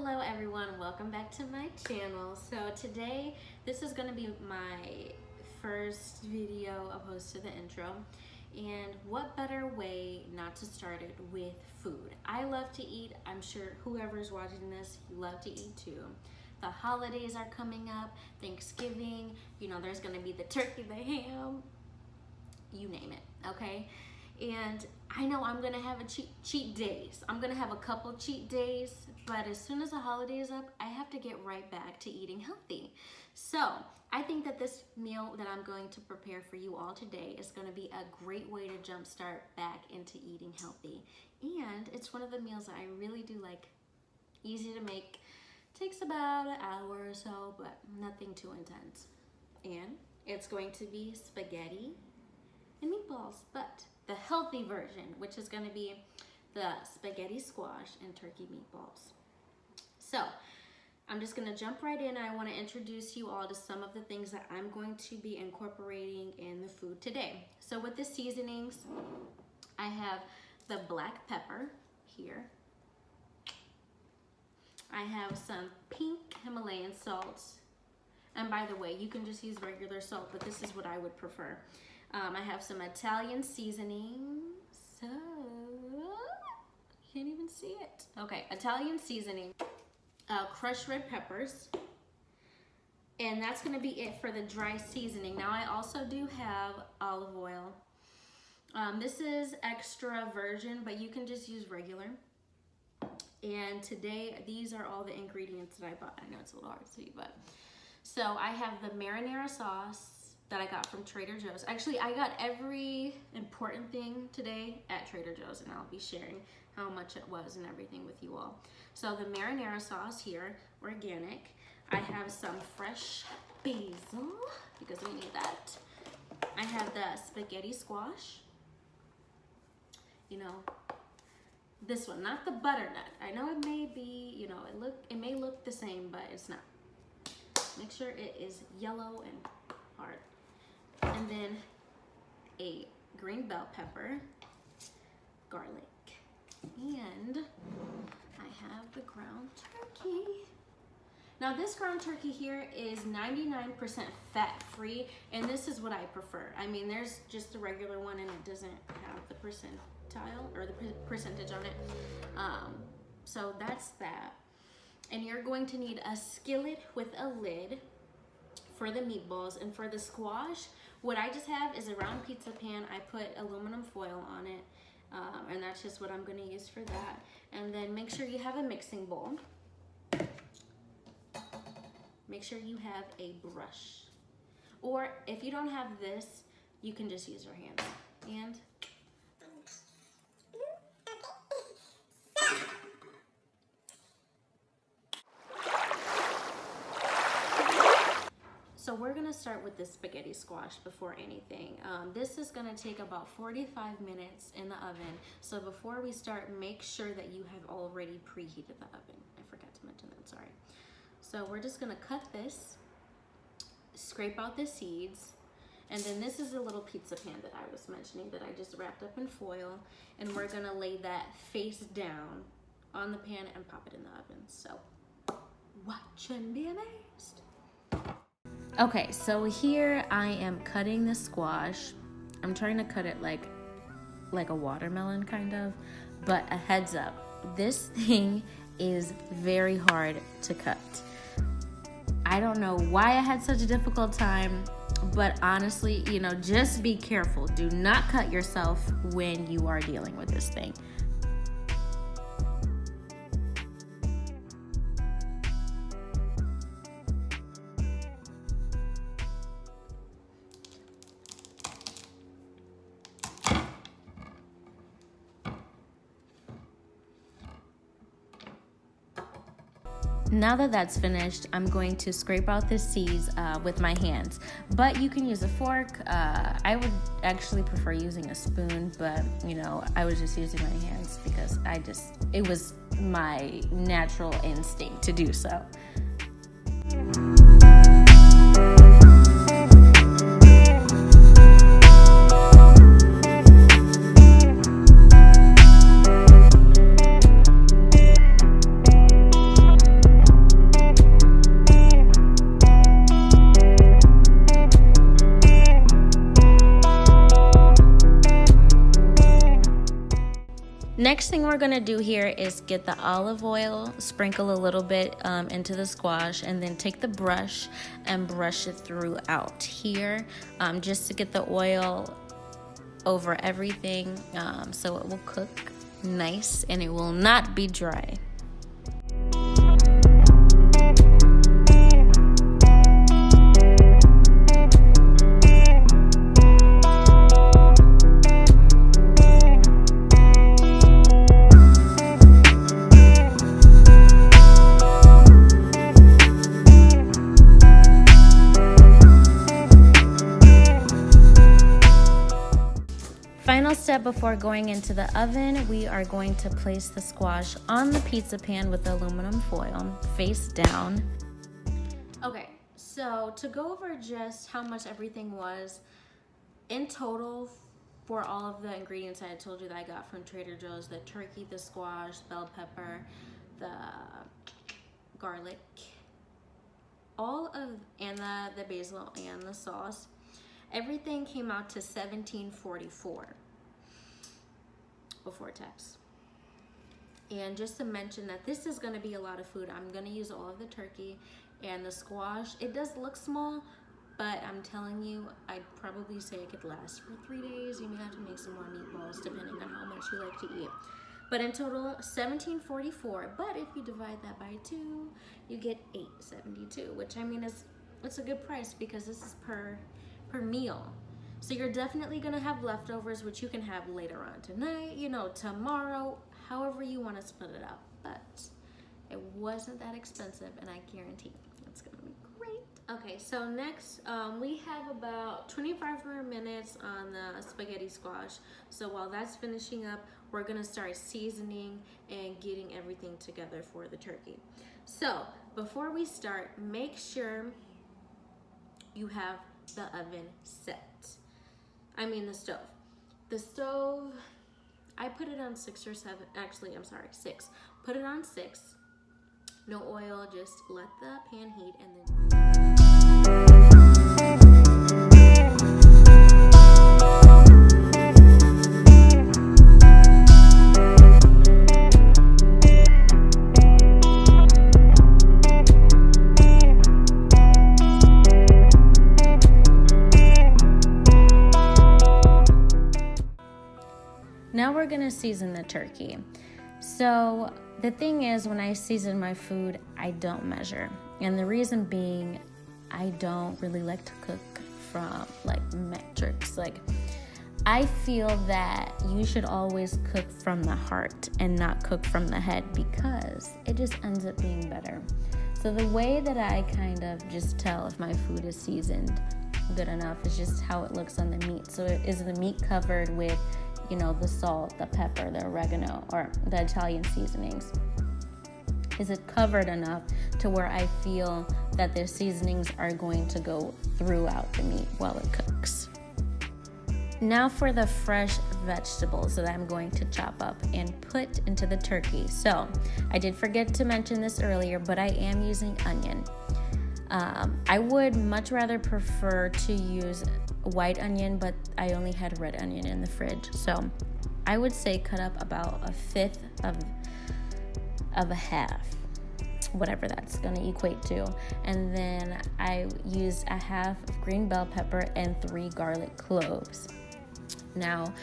Hello everyone, welcome back to my channel. So today, this is going to be my first video opposed to the intro. And what better way not to start it with food? I love to eat. I'm sure whoever's watching this, you love to eat too. The holidays are coming up, Thanksgiving, you know, there's going to be the turkey, the ham, you name it, okay? And I know I'm gonna have a cheat days. I'm gonna have a couple cheat days, but as soon as the holiday is up, I have to get right back to eating healthy. So I think that this meal that I'm going to prepare for you all today is gonna be a great way to jumpstart back into eating healthy. And it's one of the meals that I really do like. Easy to make, takes about an hour or so, but nothing too intense. And it's going to be spaghetti and meatballs, but the healthy version, which is going to be the spaghetti squash and turkey meatballs. So I'm just going to jump right in. I want to introduce you all to some of the things that I'm going to be incorporating in the food today. So with the seasonings, I have the black pepper here. I have some pink Himalayan salt. And by the way, you can just use regular salt, but this is what I would prefer. I have some Italian seasoning. So, can't even see it. Okay, Italian seasoning, crushed red peppers, and that's gonna be it for the dry seasoning. Now I also do have olive oil. This is extra virgin, but you can just use regular. And today, these are all the ingredients that I bought. I know it's a little hard to see, but. So I have the marinara sauce that I got from Trader Joe's. Actually, I got every important thing today at Trader Joe's, and I'll be sharing how much it was and everything with you all. So the marinara sauce here, organic. I have some fresh basil, because we need that. I have the spaghetti squash. You know, this one, not the butternut. I know it may be, you know, it may look the same, but it's not. Make sure it is yellow and hard. And then a green bell pepper, garlic, and I have the ground turkey. Now this ground turkey here is 99% fat-free, and this is what I prefer. I mean, there's just the regular one and it doesn't have the percentile or the percentage on it. So that's that. And you're going to need a skillet with a lid for the meatballs. And for the squash, what I just have is a round pizza pan. I put aluminum foil on it, and that's just what I'm going to use for that. And then make sure you have a mixing bowl. Make sure you have a brush. Or if you don't have this, you can just use your hands. And so we're gonna start with the spaghetti squash before anything. This is gonna take about 45 minutes in the oven. So before we start, make sure that you have already preheated the oven. I forgot to mention that, sorry. So we're just gonna cut this, scrape out the seeds, and then this is a little pizza pan that I was mentioning that I just wrapped up in foil, and we're gonna lay that face down on the pan and pop it in the oven. So watch and be amazed. Okay, so here I am cutting the squash. I'm trying to cut it like a watermelon kind of, but a heads up, this thing is very hard to cut. I don't know why I had such a difficult time, but honestly, you know, just be careful. Do not cut yourself when you are dealing with this thing. Now that that's finished, I'm going to scrape out the seeds with my hands, but you can use a fork. I would actually prefer using a spoon, but you know, I was just using my hands because it was my natural instinct to do so. Next thing we're gonna do here is get the olive oil, sprinkle a little bit into the squash, and then take the brush and brush it throughout here, just to get the oil over everything, so it will cook nice and it will not be dry. Final step before going into the oven, we are going to place the squash on the pizza pan with aluminum foil, face down. Okay, so to go over just how much everything was, in total for all of the ingredients I had told you that I got from Trader Joe's, the turkey, the squash, bell pepper, the garlic, and the basil and the sauce, everything came out to $17.44 before tax. And just to mention that this is going to be a lot of food. I'm going to use all of the turkey and the squash. It does look small, but I'm telling you, I'd probably say it could last for 3 days. You may have to make some more meatballs depending on how much you like to eat. But in total, $17.44. But if you divide that by 2, you get $8.72, which I mean it's a good price because this is per meal. So you're definitely gonna have leftovers, which you can have later on tonight, you know, tomorrow, however you want to split it up. But it wasn't that expensive, and I guarantee it's gonna be great. Okay, so next we have about 25 more minutes on the spaghetti squash. So while that's finishing up, we're gonna start seasoning and getting everything together for the turkey. So before we start, make sure you have the oven set. I mean the stove. The stove, I put it on 6 or 7, actually I'm sorry, 6. Put it on 6, no oil, just let the pan heat and then now we're gonna season the turkey. So the thing is, when I season my food, I don't measure. And the reason being, I don't really like to cook from like metrics. Like, I feel that you should always cook from the heart and not cook from the head, because it just ends up being better. So the way that I kind of just tell if my food is seasoned good enough is just how it looks on the meat. So is the meat covered with, you know, the salt, the pepper, the oregano, or the Italian seasonings? Is it covered enough to where I feel that the seasonings are going to go throughout the meat while it cooks? Now for the fresh vegetables that I'm going to chop up and put into the turkey. So I did forget to mention this earlier, but I am using onion. I would much rather prefer to use white onion, but I only had red onion in the fridge. So I would say cut up about 1/5 of a half, whatever that's going to equate to. And then I used 1/2 of green bell pepper and 3 garlic cloves. Now,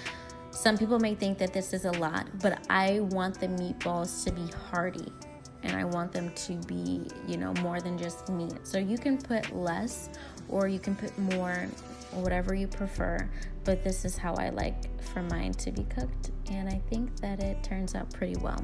some people may think that this is a lot, but I want the meatballs to be hearty. And I want them to be, you know, more than just meat. So you can put less or you can put more, or whatever you prefer. But this is how I like for mine to be cooked. And I think that it turns out pretty well.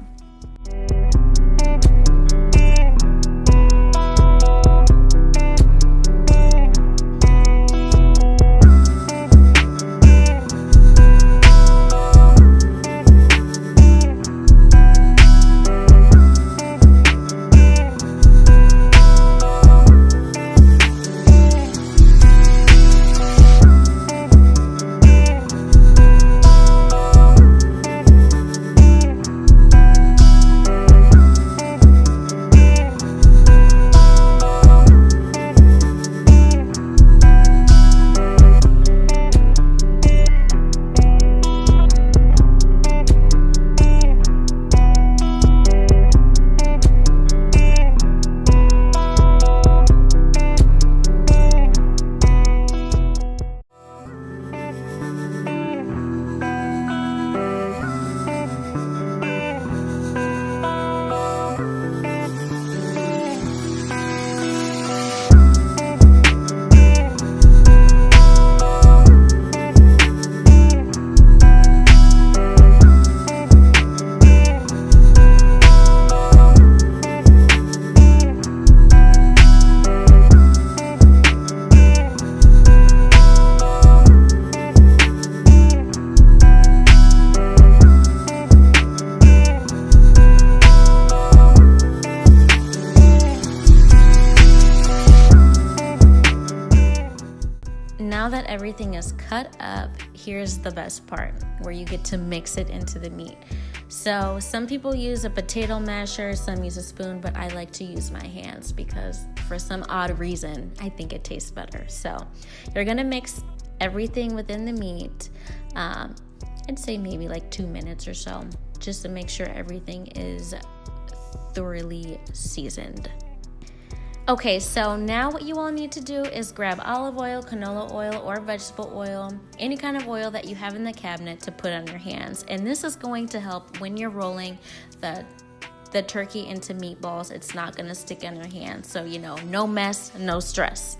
now that everything is cut up, here's the best part where you get to mix it into the meat. So some people use a potato masher, some use a spoon, but I like to use my hands because for some odd reason, I think it tastes better. So you're gonna mix everything within the meat. I'd say maybe like 2 minutes or so, just to make sure everything is thoroughly seasoned. Okay, so now what you all need to do is grab olive oil, canola oil, or vegetable oil, any kind of oil that you have in the cabinet to put on your hands. And this is going to help when you're rolling the turkey into meatballs. It's not gonna stick on your hands. So, no mess, no stress.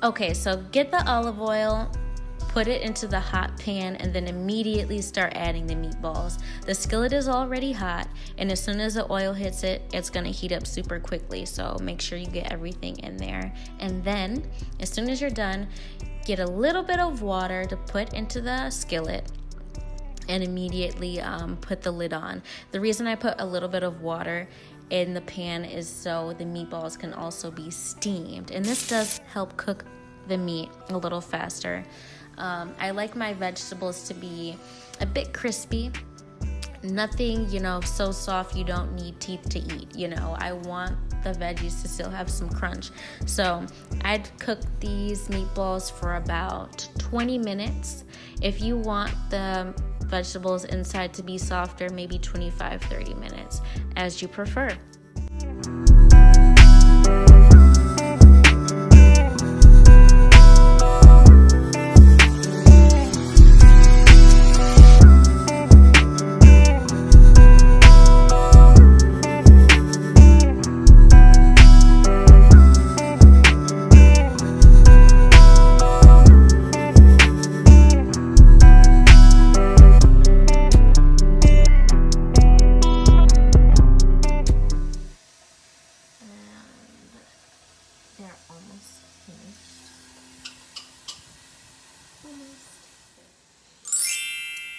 Okay, so get the olive oil, put it into the hot pan, and then immediately start adding the meatballs. The skillet is already hot, and as soon as the oil hits it, it's gonna heat up super quickly. So make sure you get everything in there. And then, as soon as you're done, get a little bit of water to put into the skillet and immediately put the lid on. The reason I put a little bit of water in the pan is so the meatballs can also be steamed, and this does help cook the meat a little faster. I like my vegetables to be a bit crispy, nothing so soft you don't need teeth to eat. I want the veggies to still have some crunch. So I'd cook these meatballs for about 20 minutes. If you want the vegetables inside to be softer, maybe 25-30 minutes, as you prefer.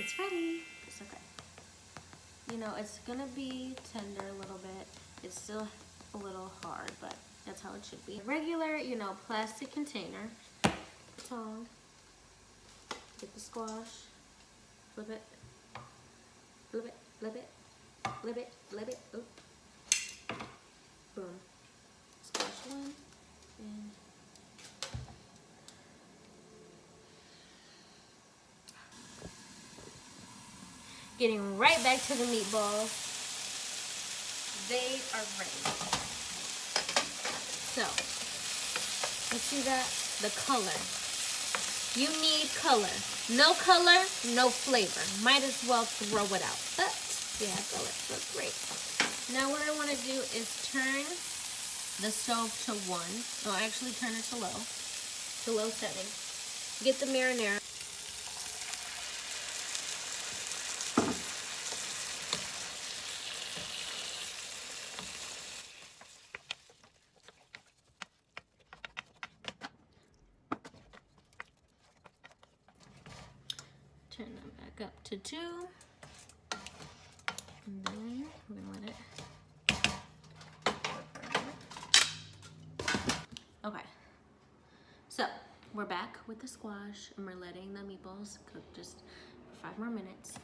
It's ready. It's okay. It's gonna be tender a little bit. It's still a little hard, but that's how it should be. Regular, plastic container. Tongue. Get the squash. Flip it. Flip it. Flip it. Flip it. Flip it. Oop. Boom. Squash one. And getting right back to the meatballs. They are ready. So, you see that? The color. You need color. No color, no flavor. Might as well throw it out. But, yeah, color. That's great. Now what I want to do is turn the stove to 1. No, actually turn it to low setting. Get the marinara. Turn them back up to 2. And then we're gonna let it. Okay. So we're back with the squash, and we're letting the meatballs cook just for 5 more minutes.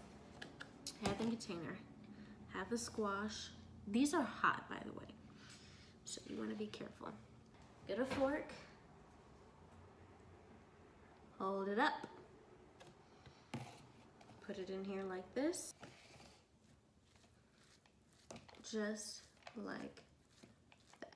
Have the container. Have the squash. These are hot, by the way, so you want to be careful. Get a fork. Hold it up. Put it in here like this. Just like that.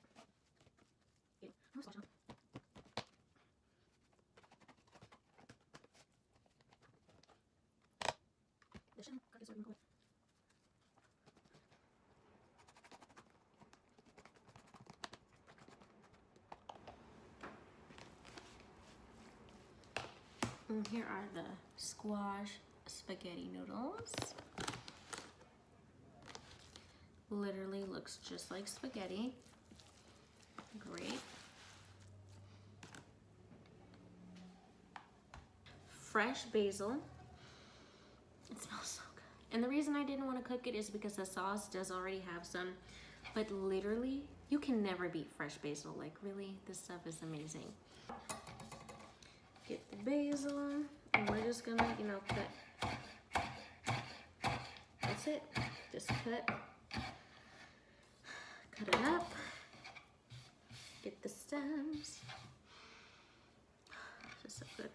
And here are the squash spaghetti noodles. Literally looks just like spaghetti. Great. Fresh basil. It smells so good. And the reason I didn't want to cook it is because the sauce does already have some, but literally you can never beat fresh basil. Like really, this stuff is amazing. Get the basil, and we're just gonna, you know, cut. That's it. Just cut it up. Get the stems. Just so good.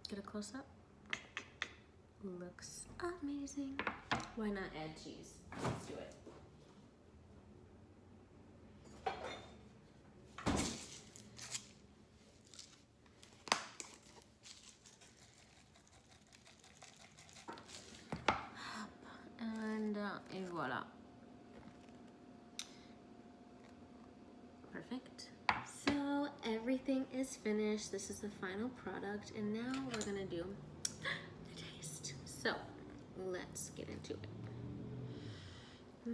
Get a close up. Looks amazing. Why not add cheese? Let's do it. And voila. Perfect. So everything is finished. This is the final product, and now we're gonna do the taste. So let's get into it. A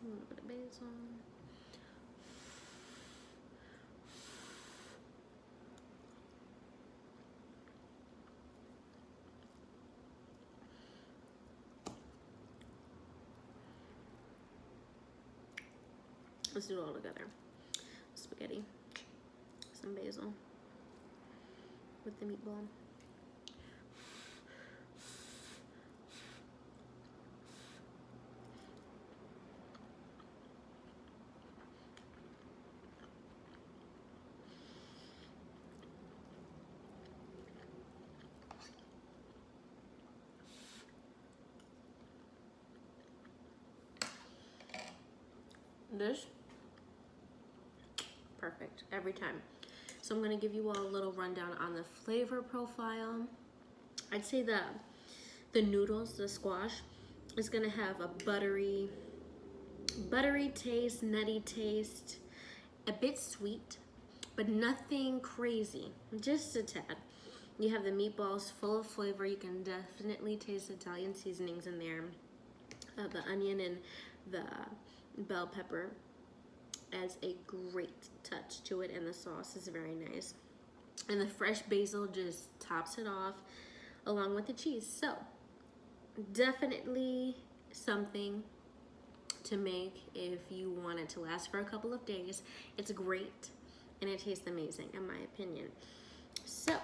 little bit of basil. Let's do it all together. Spaghetti, some basil with the meatball. This perfect every time. So I'm going to give you all a little rundown on the flavor profile. I'd say the noodles, the squash, is going to have a buttery taste, nutty taste, a bit sweet, but nothing crazy, just a tad. You have the meatballs full of flavor. You can definitely taste Italian seasonings in there. The onion and the bell pepper adds a great touch to it, and the sauce is very nice. And the fresh basil just tops it off along with the cheese. So definitely something to make if you want it to last for a couple of days. It's great and it tastes amazing in my opinion. So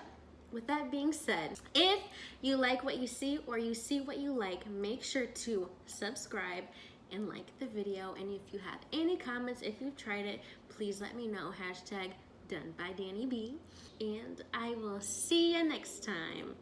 with that being said, if you like what you see or you see what you like, make sure to subscribe and like the video. And if you have any comments, if you've tried it, please let me know. #DoneByDannyB. And I will see you next time.